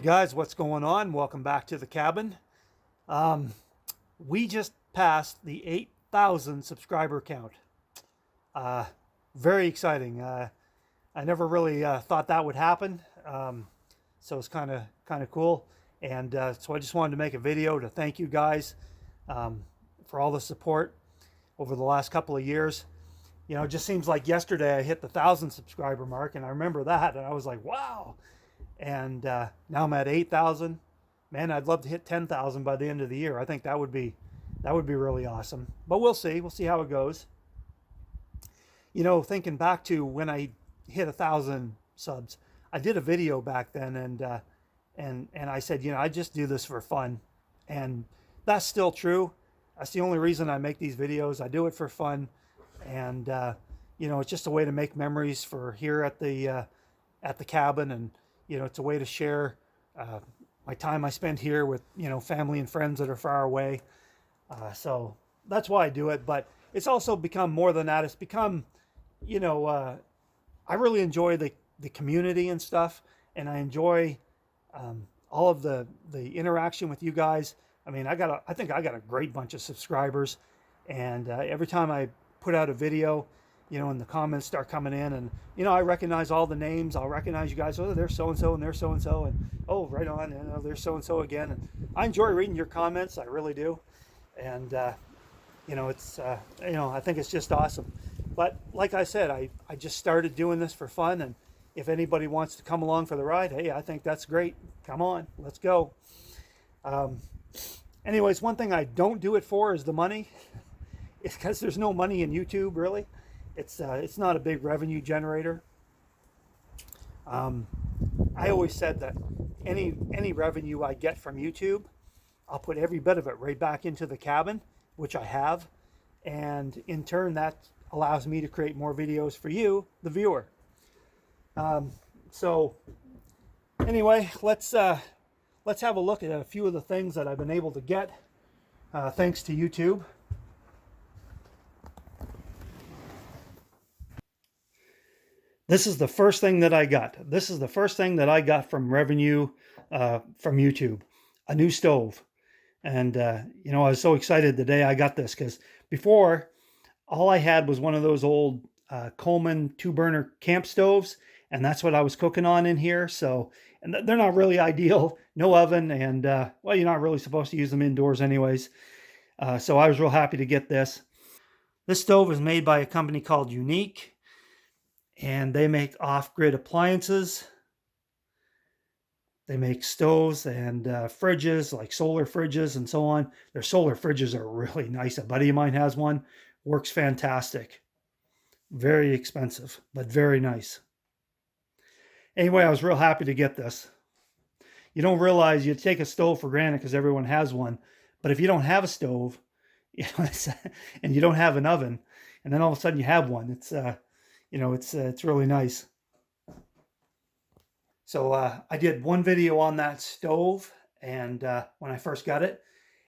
Guys, what's going on? Welcome back to the cabin. We just passed the 8,000 subscriber count. Very exciting. I never really thought that would happen, so it's kind of cool. And so I just wanted to make a video to thank you guys for all the support over the last couple of years. You know, it just seems like yesterday I hit the 1,000 subscriber mark, and I remember that, and I was like, wow. And now I'm at 8,000. Man, I'd love to hit 10,000 by the end of the year. I think that would be really awesome. But we'll see. We'll see how it goes. You know, thinking back to when I hit 1,000 subs, I did a video back then, and I said, you know, I just do this for fun, and that's still true. That's the only reason I make these videos. I do it for fun, and you know, it's just a way to make memories for here at the cabin, and you know, it's a way to share my time I spend here with, you know, family and friends that are far away. So that's why I do it. But it's also become more than that. It's become, you know, I really enjoy the community and stuff, and I enjoy all of the interaction with you guys. I mean, I think I got a great bunch of subscribers, and every time I put out a video, you know, and the comments start coming in, and you know, I recognize all the names. I'll recognize you guys. Oh, there's so and so, and there's so and so, and oh, right on, and oh, there's so and so again. And I enjoy reading your comments. I really do, and you know, it's you know, I think it's just awesome. But like I said, I just started doing this for fun, and if anybody wants to come along for the ride, hey, I think that's great. Come on, let's go. Anyways, one thing I don't do it for is the money. It's because there's no money in YouTube, really. It's not a big revenue generator. I always said that any revenue I get from YouTube, I'll put every bit of it right back into the cabin, which I have, and in turn that allows me to create more videos for you, the viewer. So anyway, let's have a look at a few of the things that I've been able to get thanks to YouTube. This is the first thing that I got. This is the first thing that I got from revenue from YouTube, a new stove. And, you know, I was so excited the day I got this, because before, all I had was one of those old Coleman 2-burner camp stoves, and that's what I was cooking on in here. So, and they're not really ideal, no oven, and, well, you're not really supposed to use them indoors anyways. So I was real happy to get this. This stove is made by a company called Unique, and they make off-grid appliances. They make stoves and fridges, like solar fridges and so on. Their solar fridges are really nice. A buddy of mine has one. Works fantastic. Very expensive, but very nice. Anyway, I was real happy to get this. You don't realize you take a stove for granted because everyone has one. But if you don't have a stove, you know, and you don't have an oven, and then all of a sudden you have one, it's you know, it's really nice. So I did one video on that stove, and when I first got it.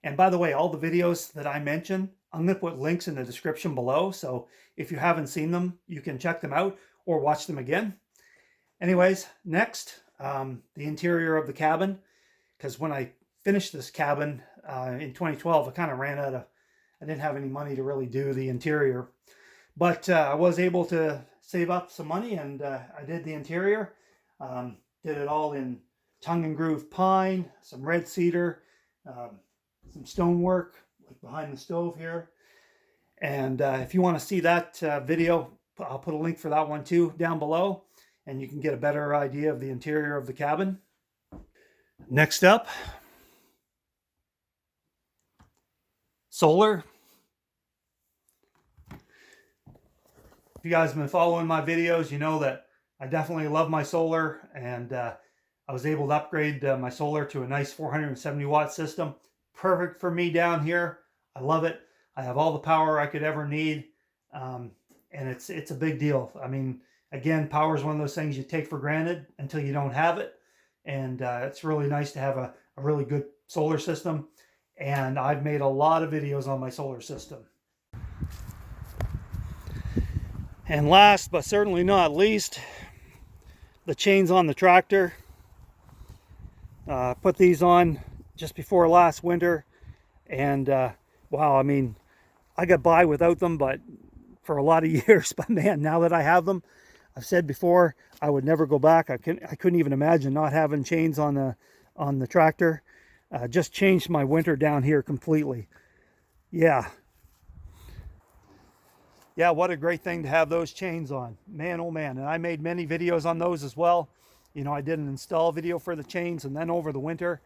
And by the way, all the videos that I mentioned, I'm going to put links in the description below. So if you haven't seen them, you can check them out or watch them again. Anyways, next, the interior of the cabin. Because when I finished this cabin in 2012, I kind of ran out of, I didn't have any money to really do the interior. But I was able to save up some money, and I did the interior. Did it all in tongue and groove pine, some red cedar, some stonework like behind the stove here. And if you want to see that video, I'll put a link for that one too down below, and you can get a better idea of the interior of the cabin. Next up, solar. If you guys have been following my videos, you know that I definitely love my solar, and I was able to upgrade my solar to a nice 470 watt system. Perfect for me down here. I love it. I have all the power I could ever need, and it's a big deal. I mean, again, power is one of those things you take for granted until you don't have it, and it's really nice to have a really good solar system, and I've made a lot of videos on my solar system. And last but certainly not least, the chains on the tractor. Put these on just before last winter, and wow, I mean, I got by without them, but for a lot of years. But man, now that I have them, I've said before, I would never go back. I couldn't even imagine not having chains on the tractor. Just changed my winter down here completely. Yeah, what a great thing to have those chains on, man. Oh man. And I made many videos on those as well. You know, I did an install video for the chains, and then over the winter,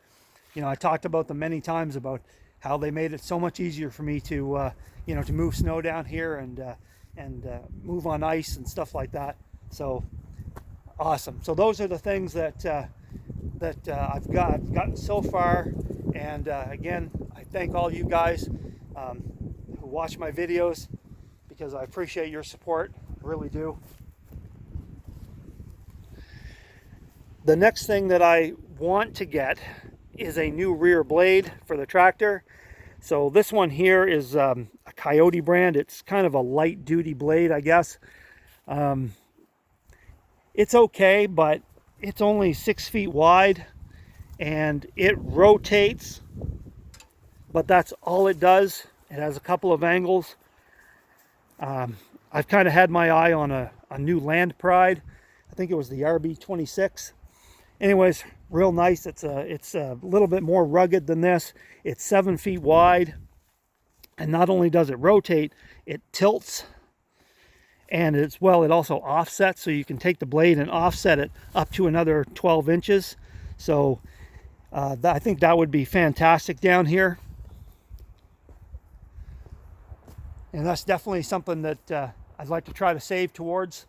you know, I talked about them many times about how they made it so much easier for me to you know, to move snow down here and move on ice and stuff like that. So awesome. So those are the things that I've gotten so far. And again, I thank all you guys who watch my videos, because I appreciate your support. I really do. The next thing that I want to get is a new rear blade for the tractor. So this one here is a Coyote brand. It's kind of a light duty blade, I guess. It's okay, but it's only 6 feet wide and it rotates, but that's all it does. It has a couple of angles. I've kind of had my eye on a new Land Pride. I think it was the RB26. Anyways, real nice. It's a little bit more rugged than this. It's 7 feet wide, and not only does it rotate, it tilts, and it also offsets, so you can take the blade and offset it up to another 12 inches. So I think that would be fantastic down here, and that's definitely something that I'd like to try to save towards.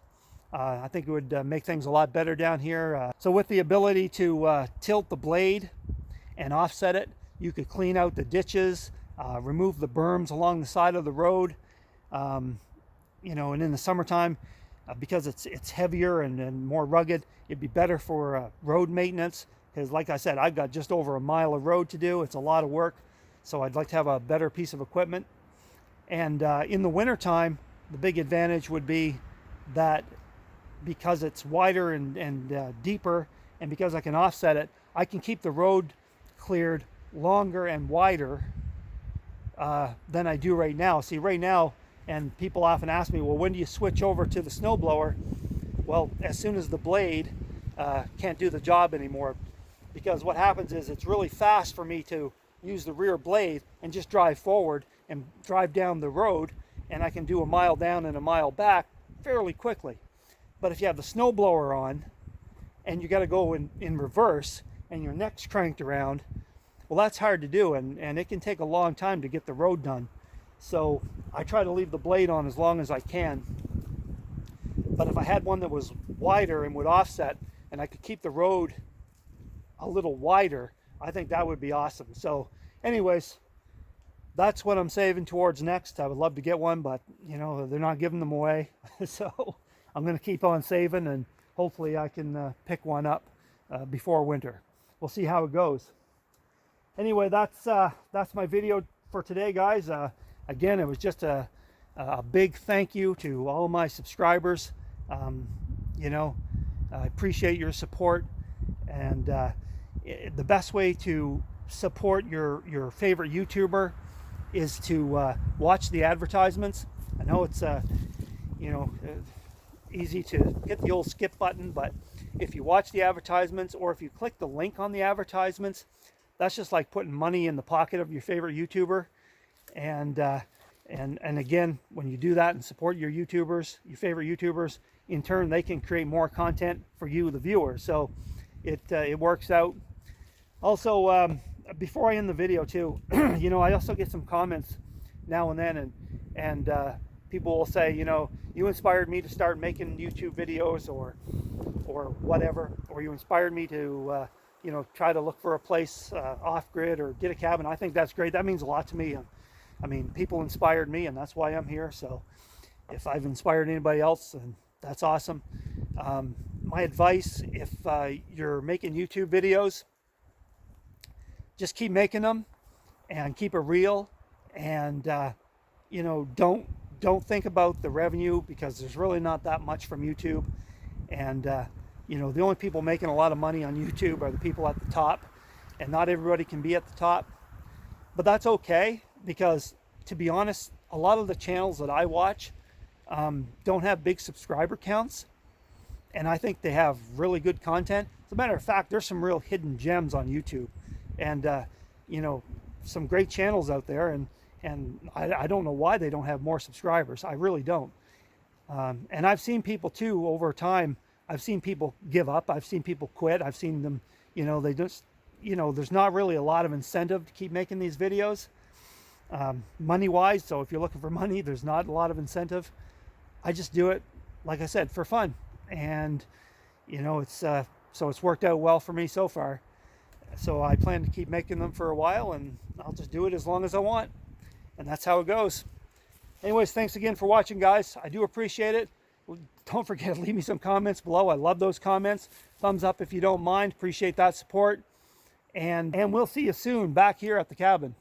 I think it would make things a lot better down here. So with the ability to tilt the blade and offset it, you could clean out the ditches, remove the berms along the side of the road. You know, and in the summertime, because it's heavier and more rugged, it'd be better for road maintenance. Because like I said, I've got just over a mile of road to do. It's a lot of work. So I'd like to have a better piece of equipment. And in the wintertime, the big advantage would be that because it's wider and deeper, and because I can offset it, I can keep the road cleared longer and wider than I do right now. See, right now, and people often ask me, well, when do you switch over to the snowblower? Well, as soon as the blade can't do the job anymore, because what happens is it's really fast for me to use the rear blade and just drive forward and drive down the road, and I can do a mile down and a mile back fairly quickly. But if you have the snowblower on and you got to go in reverse and your neck's cranked around, well, that's hard to do, and it can take a long time to get the road done. So I try to leave the blade on as long as I can. But if I had one that was wider and would offset, and I could keep the road a little wider, I think that would be awesome. So anyways, that's what I'm saving towards next. I would love to get one, but you know, they're not giving them away. So I'm going to keep on saving, and hopefully I can pick one up before winter. We'll see how it goes. Anyway, that's my video for today, guys. Again, it was just a big thank you to all my subscribers. You know, I appreciate your support, and the best way to support your favorite YouTuber is to watch the advertisements. I know it's you know, easy to hit the old skip button, but if you watch the advertisements, or if you click the link on the advertisements, that's just like putting money in the pocket of your favorite YouTuber. And again, when you do that and support your YouTubers, your favorite YouTubers, in turn they can create more content for you, the viewer. So it works out. Also, before I end the video too, you know, I also get some comments now and then, and people will say, you know, you inspired me to start making YouTube videos, or whatever, or you inspired me to you know, try to look for a place off grid or get a cabin. I think that's great. That means a lot to me. I mean, people inspired me, and that's why I'm here. So if I've inspired anybody else, then that's awesome. My advice, if you're making YouTube videos, just keep making them and keep it real, and you know, don't think about the revenue, because there's really not that much from YouTube. And you know, the only people making a lot of money on YouTube are the people at the top. and not everybody can be at the top. But that's okay, because to be honest, a lot of the channels that I watch don't have big subscriber counts, and I think they have really good content. As a matter of fact, there's some real hidden gems on YouTube, and you know, some great channels out there, and I don't know why they don't have more subscribers. I really don't. And I've seen people too over time. I've seen people give up. I've seen people quit. I've seen them, you know, they just, you know, there's not really a lot of incentive to keep making these videos, money-wise. So if you're looking for money, there's not a lot of incentive. I just do it, like I said, for fun. And, you know, it's so it's worked out well for me so far. So I plan to keep making them for a while, and I'll just do it as long as I want. And that's how it goes. Anyways, thanks again for watching, guys. I do appreciate it. Don't forget to leave me some comments below. I love those comments. Thumbs up if you don't mind. Appreciate that support. And we'll see you soon back here at the cabin.